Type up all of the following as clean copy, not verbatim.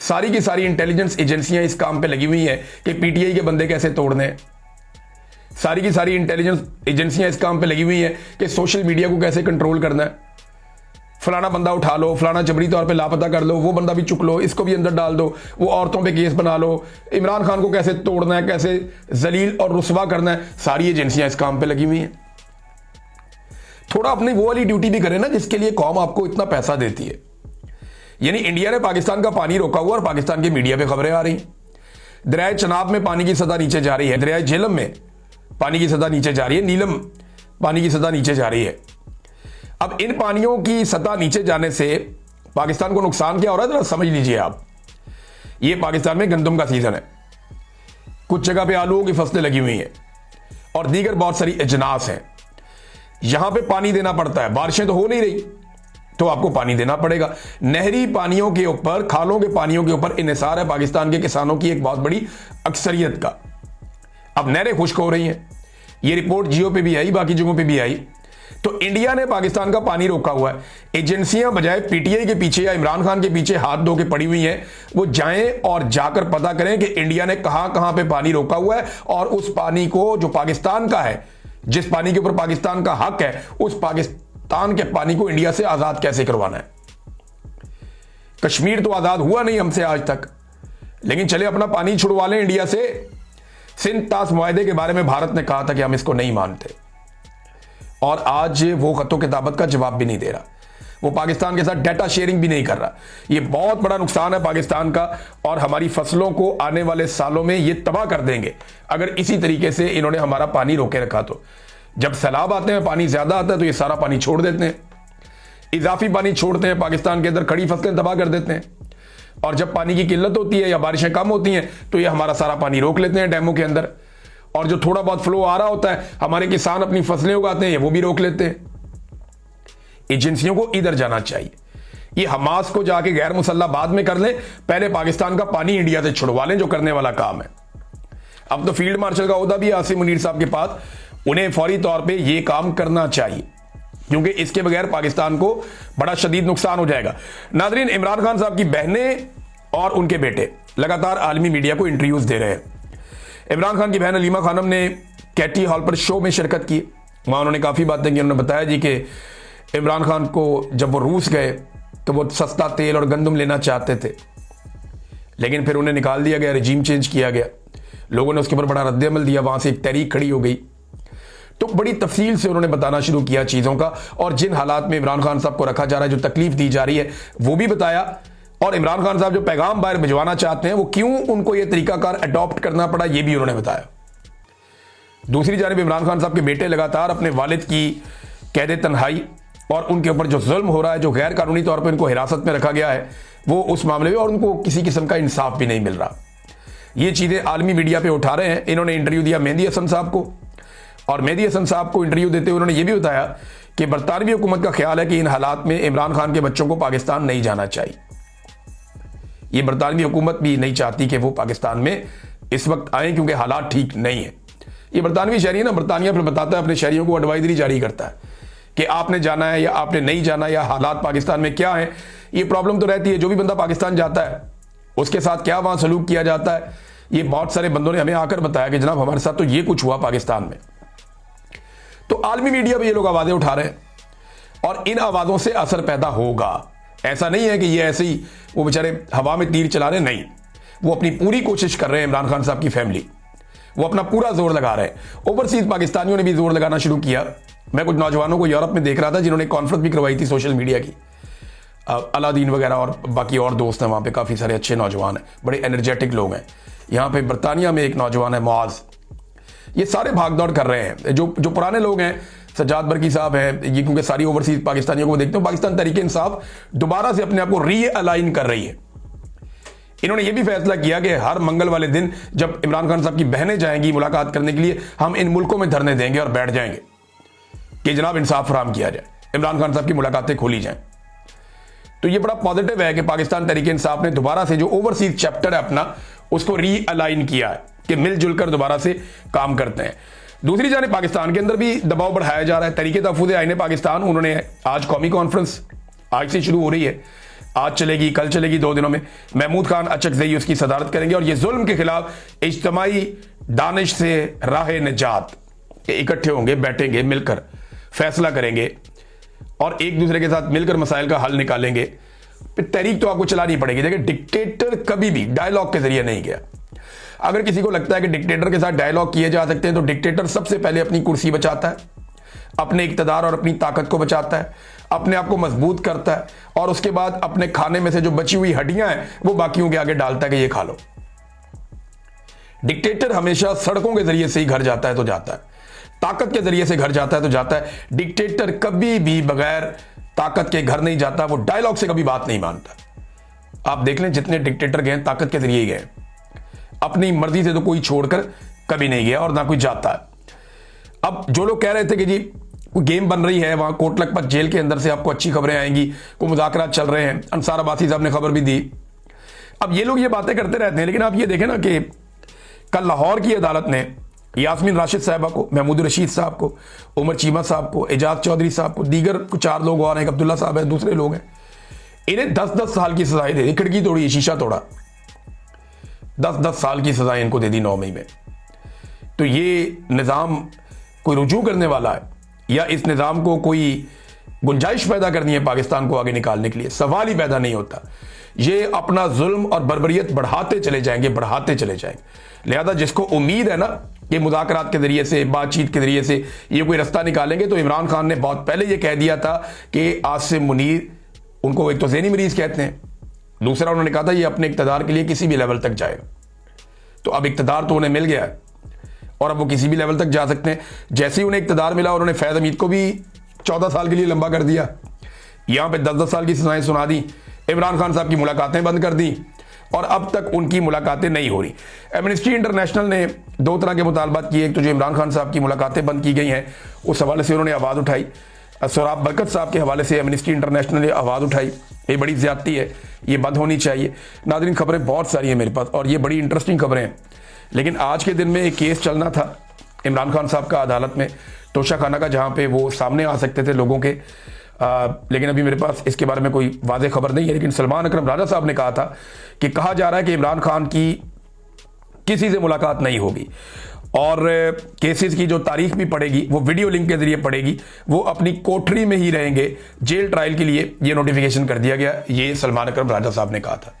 सारी की सारी इंटेलिजेंस एजेंसियां इस काम पे लगी हुई हैं कि पीटीआई के बंदे कैसे तोड़ने हैं। सारी की सारी इंटेलिजेंस एजेंसियां इस काम पे लगी हुई हैं कि सोशल मीडिया को कैसे कंट्रोल करना है। फलाना बंदा उठा लो, फलाना जबरी तौर पे लापता कर लो, वो बंदा भी चुक लो, इसको भी अंदर डाल दो, वो औरतों पे केस बना लो, इमरान खान को कैसे तोड़ना है, कैसे जलील और रुस्वा करना है। सारी एजेंसियां इस काम पे लगी हुई हैं। थोड़ा अपनी वो वाली ड्यूटी भी करें ना जिसके लिए कौम आपको इतना पैसा देती है। यानी इंडिया ने पाकिस्तान का पानी रोका हुआ और पाकिस्तान की मीडिया पे खबरें आ रही। दरिया चनाब में पानी की सतह नीचे जा रही है, दरिया झेलम में पानी की सतह नीचे जा रही है, नीलम पानी की सतह नीचे जा रही है। अब इन पानियों की सतह नीचे जाने से पाकिस्तान को नुकसान क्या हो रहा है, जरा समझ लीजिए आप। ये पाकिस्तान में गंदम का सीजन है, कुछ जगह पे आलूओं की फसलें लगी हुई हैं और दीगर बहुत सारी अजनास हैं। यहां पे पानी देना पड़ता है, बारिशें तो हो नहीं रही तो आपको पानी देना पड़ेगा। नहरी पानियों के ऊपर, खालों के पानियों के ऊपर इन्हिसार है पाकिस्तान के किसानों की एक बहुत बड़ी अक्सरियत का। अब नहरें खुश्क हो रही हैं, ये रिपोर्ट जियो पे भी आई, बाकी जगहों पे भी आई। तो इंडिया ने पाकिस्तान का पानी रोका हुआ है। एजेंसियां बजाय पीटीआई के पीछे या इमरान खान के पीछे हाथ धो के पड़ी हुई हैं, वो जाएं और जाकर पता करें कि इंडिया ने कहां कहां पे पानी रोका हुआ है और उस पानी को जो पाकिस्तान का है, जिस पानी के ऊपर पाकिस्तान का हक है, उस पाकिस्तान के पानी को इंडिया से आजाद कैसे करवाना है। कश्मीर तो आजाद हुआ नहीं हमसे आज तक, लेकिन चले अपना पानी छुड़वा लें इंडिया से। सिंध तास मुआहदे के बारे में भारत ने कहा था कि हम इसको नहीं मानते और आज वो खतो किताबत का जवाब भी नहीं दे रहा। वो पाकिस्तान के साथ डाटा शेयरिंग भी नहीं कर रहा। ये बहुत बड़ा नुकसान है पाकिस्तान का और हमारी फसलों को आने वाले सालों में ये तबाह कर देंगे अगर इसी तरीके से इन्होंने हमारा पानी रोके रखा तो। जब सैलाब आते हैं, पानी ज्यादा आता है तो ये सारा पानी छोड़ देते हैं, इजाफी पानी छोड़ते हैं पाकिस्तान के अंदर, खड़ी फसलें तबाह कर देते हैं। और जब पानी की किल्लत होती है या बारिशें कम होती हैं तो ये हमारा सारा पानी रोक लेते हैं डैमों के अंदर, और जो थोड़ा बहुत फ्लो आ रहा होता है हमारे किसान अपनी फसलें उगाते हैं वो भी रोक लेते हैं। एजेंसियों को इधर जाना चाहिए। ये हमास को जाके गैर मुसल्ला बाद में कर लें, पहले पाकिस्तान का पानी इंडिया से छुड़वा लें, जो करने वाला काम है। अब तो फील्ड मार्शल का ओहदा भी आसिम मुनीर साहब के पास, उन्हें फौरी तौर पे ये काम करना चाहिए क्योंकि इसके बगैर पाकिस्तान को बड़ा शदीद नुकसान हो जाएगा। नाजरीन, इमरान खान साहब की बहनें और उनके बेटे लगातार आलमी मीडिया को इंटरव्यूज दे रहे हैं। इमरान खान की बहन अलीमा खानम ने कैटी हॉल पर शो में शिरकत की। वहां उन्होंने काफी बातें की। उन्होंने बताया जी कि इमरान खान को जब वो रूस गए तो वो सस्ता तेल और गंदम लेना चाहते थे, लेकिन फिर उन्हें निकाल दिया गया, रिजीम चेंज किया गया, लोगों ने उसके ऊपर बड़ा रद्द-ए-अमल दिया, वहां से एक तहरीक खड़ी हो गई। तो बड़ी तफसील से उन्होंने बताना शुरू किया चीजों का और जिन हालात में इमरान खान साहब को रखा जा रहा है, जो तकलीफ दी जा रही है, वो भी बताया। और इमरान खान साहब जो पैगाम बाहर भिजवाना चाहते हैं वो क्यों उनको ये तरीकाकार अडॉप्ट करना पड़ा, ये भी उन्होंने बताया। दूसरी जानिब इमरान खान साहब के बेटे लगातार अपने वालिद की कैद तन्हाई और उनके ऊपर जो जुल्म हो रहा है, जो गैर कानूनी तौर पर इनको हिरासत में रखा गया है, वो उस मामले में, और उनको किसी किस्म का इंसाफ भी नहीं मिल रहा। ये चीजें आलमी मीडिया पे उठा रहे हैं। इन्होंने इंटरव्यू दिया मेहदी हसन साहब को, और मेहदी हसन साहब को इंटरव्यू देते हुए उन्होंने ये भी बताया कि बरतानवी हुकूमत का ख्याल है कि इन हालात में इमरान खान के बच्चों को पाकिस्तान नहीं जाना चाहिए। ये बरतानवी हुकूमत भी नहीं चाहती कि वो पाकिस्तान में इस वक्त आए क्योंकि हालात ठीक नहीं है। ये बरतानवी शहरी है ना, बरतानिया फिर बताता है अपने शहरियों को, एडवाइजरी जारी करता है कि आपने जाना है या आपने नहीं जाना, या हालात पाकिस्तान में क्या है। ये प्रॉब्लम तो रहती है, जो भी बंदा पाकिस्तान जाता है उसके साथ क्या वहां सलूक किया जाता है। ये बहुत सारे बंदों ने हमें आकर बताया कि जनाब हमारे साथ तो ये कुछ हुआ पाकिस्तान में। तो आलमी मीडिया पे ये लोग आवाजें उठा रहे हैं और इन आवाजों से असर पैदा होगा। ऐसा नहीं है कि ये ऐसे ही वो बेचारे हवा में तीर चला रहे, नहीं, वो अपनी पूरी कोशिश कर रहे हैं। इमरान खान साहब की फैमिली वो अपना पूरा जोर लगा रहे हैं। ओवरसीज पाकिस्तानियों ने भी जोर लगाना शुरू किया। मैं कुछ नौजवानों को यूरोप में देख रहा था जिन्होंने कॉन्फ्रेंस भी करवाई थी सोशल मीडिया की। अलादीन वगैरह और बाकी और दोस्त हैं वहाँ पे, काफ़ी सारे अच्छे नौजवान हैं, बड़े एनर्जेटिक लोग हैं। यहाँ पे बरतानिया में एक नौजवान है मुआज, ये सारे भागदौड़ कर रहे हैं। जो पुराने लोग हैं, सज्जाद बरकी साहब हैं, ये क्योंकि सारी ओवरसीज पाकिस्तानियों को देखते हो, पाकिस्तान तहरीक इंसाफ दोबारा से अपने आप को रीअलाइन कर रही है। इन्होंने ये भी फैसला किया कि हर मंगल वाले दिन जब इमरान खान साहब की बहनें जाएंगी मुलाकात करने के लिए, हम इन मुल्कों में धरने देंगे और बैठ जाएंगे कि जनाब इंसाफ फराहम किया जाए, इमरान खान साहब की मुलाकातें खोली जाएं। तो ये बड़ा पॉजिटिव है कि पाकिस्तान तहरीक इंसाफ ने दोबारा से जो ओवरसीज चैप्टर है अपना, उसको रीअलाइन किया है कि मिलजुल कर दोबारा से काम करते हैं। दूसरी जानिब पाकिस्तान के अंदर भी दबाव बढ़ाया जा रहा है। तहरीक तहफ़्फ़ुज़ आईन पाकिस्तान, उन्होंने आज कौमी कॉन्फ्रेंस आज से शुरू हो रही है, आज चलेगी, कल चलेगी, 2 दिनों में। महमूद खान अचकज़ई उसकी सदारत करेंगे और ये जुल्म के खिलाफ इज्तिमाई दानिश से राह निजात, इकट्ठे होंगे, बैठेंगे, मिलकर फैसला करेंगे और एक दूसरे के साथ मिलकर मसाइल का हल निकालेंगे। फिर तहरीक तो आपको चलानी पड़ेगी। देखिए, डिक्टेटर कभी भी डायलॉग के जरिए नहीं गया। अगर किसी को लगता है कि डिक्टेटर के साथ डायलॉग किए जा सकते हैं, तो डिक्टेटर सबसे पहले अपनी कुर्सी बचाता है, अपने इक्तदार और अपनी ताकत को बचाता है, अपने आप को मजबूत करता है और उसके बाद अपने खाने में से जो बची हुई हड्डियां हैं वो बाकियों के आगे डालता है कि ये खा लो। डिक्टेटर हमेशा सड़कों के जरिए से ही घर जाता है तो जाता है, ताकत के जरिए से घर जाता है तो जाता है। डिक्टेटर कभी भी बगैर ताकत के घर नहीं जाता, वो डायलॉग से कभी बात नहीं मानता। आप देख लें, जितने डिक्टेटर गए ताकत के जरिए ही गए, अपनी मर्जी से तो कोई छोड़कर कभी नहीं गया और ना कोई जाता है। अब जो लोग कह रहे थे कि जी कोई गेम बन रही है वहां कोट लखपत जेल के अंदर से आपको अच्छी खबरें आएंगी, कोई मुज़ाकरात चल रहे हैं, अंसार अब्बासी साहब ने खबर भी दी। अब ये लोग ये बातें करते रहते हैं, लेकिन आप ये देखें ना कि कल लाहौर की अदालत ने यास्मीन राशिद साहबा को, महमूद रशीद साहब को, उमर चीमा साहब को, एजाज चौधरी साहब को, दीगर कुछ 4 लोग और हैं, अब्दुल्ला साहब हैं, दूसरे लोग हैं, इन्हें 10-10 साल की सजाएं दे दी। खिड़की तोड़ी, शीशा तोड़ा, 10-10 साल की सजाएं इनको दे दी 9 मई में। तो ये निज़ाम कोई रुजू करने वाला है या इस निज़ाम को कोई गुंजाइश पैदा करनी है पाकिस्तान को आगे निकालने के लिए? सवाल ही पैदा नहीं होता। ये अपना जुल्म और बर्बरियत बढ़ाते चले जाएंगे, बढ़ाते चले जाएंगे। लिहाजा जिसको उम्मीद है ना कि मुज़ाकरात के जरिए से, बातचीत के जरिए से ये कोई रास्ता निकालेंगे, तो इमरान खान ने बहुत पहले ये कह दिया था कि आसिम मुनीर, उनको एक तो ज़हनी मरीज कहते हैं, दूसरा उन्होंने कहा था ये अपने इक़्तिदार के लिए किसी भी लेवल तक जाएगा। तो अब इक़्तिदार तो उन्हें मिल गया है और अब वो किसी भी लेवल तक जा सकते हैं। जैसे ही उन्हें इक़्तिदार मिला, उन्होंने फैज़ हमीद को भी 14 साल के लिए लंबा कर दिया, यहाँ पे 10-10 साल की सजाएं सुना दी, इमरान खान साहब की मुलाकातें बंद कर दी और अब तक उनकी मुलाकातें नहीं हो रही। एमनेस्टी इंटरनेशनल ने 2 तरह के मुतालबात किए। एक तो जो इमरान खान साहब की मुलाकातें बंद की गई हैं, उस हवाले से उन्होंने आवाज़ उठाई। सोराब बरकत साहब के हवाले से एमनेस्टी इंटरनेशनल ने आवाज़ उठाई, ये बड़ी ज़्यादती है, ये बंद होनी चाहिए। नाज़रीन, खबरें बहुत सारी हैं मेरे पास और ये बड़ी इंटरेस्टिंग खबरें हैं, लेकिन आज के दिन में एक केस चलना था इमरान खान साहब का अदालत में, तोशा खाना का, जहाँ पे वो सामने आ सकते थे लोगों के। लेकिन अभी मेरे पास इसके बारे में कोई वाज़ेह खबर नहीं है। लेकिन सलमान अकरम राजा साहब ने कहा था कि कहा जा रहा है कि इमरान खान की किसी से मुलाकात नहीं होगी और केसेस की जो तारीख भी पड़ेगी वो वीडियो लिंक के जरिए पड़ेगी, वो अपनी कोठरी में ही रहेंगे जेल ट्रायल के लिए। ये नोटिफिकेशन कर दिया गया, ये सलमान अकरम राजा साहब ने कहा था।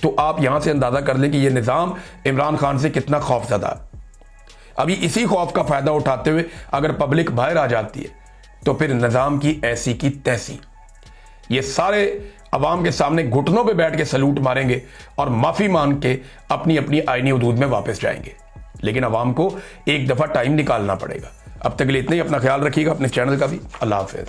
तो आप यहां से अंदाजा कर लें कि यह निज़ाम इमरान खान से कितना खौफजदा है। अभी इसी खौफ का फायदा उठाते हुए अगर पब्लिक बाहर आ जाती है तो फिर निज़ाम की ऐसी की तैसी, ये सारे अवाम के सामने घुटनों पे बैठ के सलूट मारेंगे और माफी मांग के अपनी अपनी आईनी हुदूद में वापस जाएंगे। लेकिन अवाम को एक दफा टाइम निकालना पड़ेगा। अब तक के लिए इतना ही। अपना ख्याल रखिएगा, अपने चैनल का भी। अल्लाह हाफिज।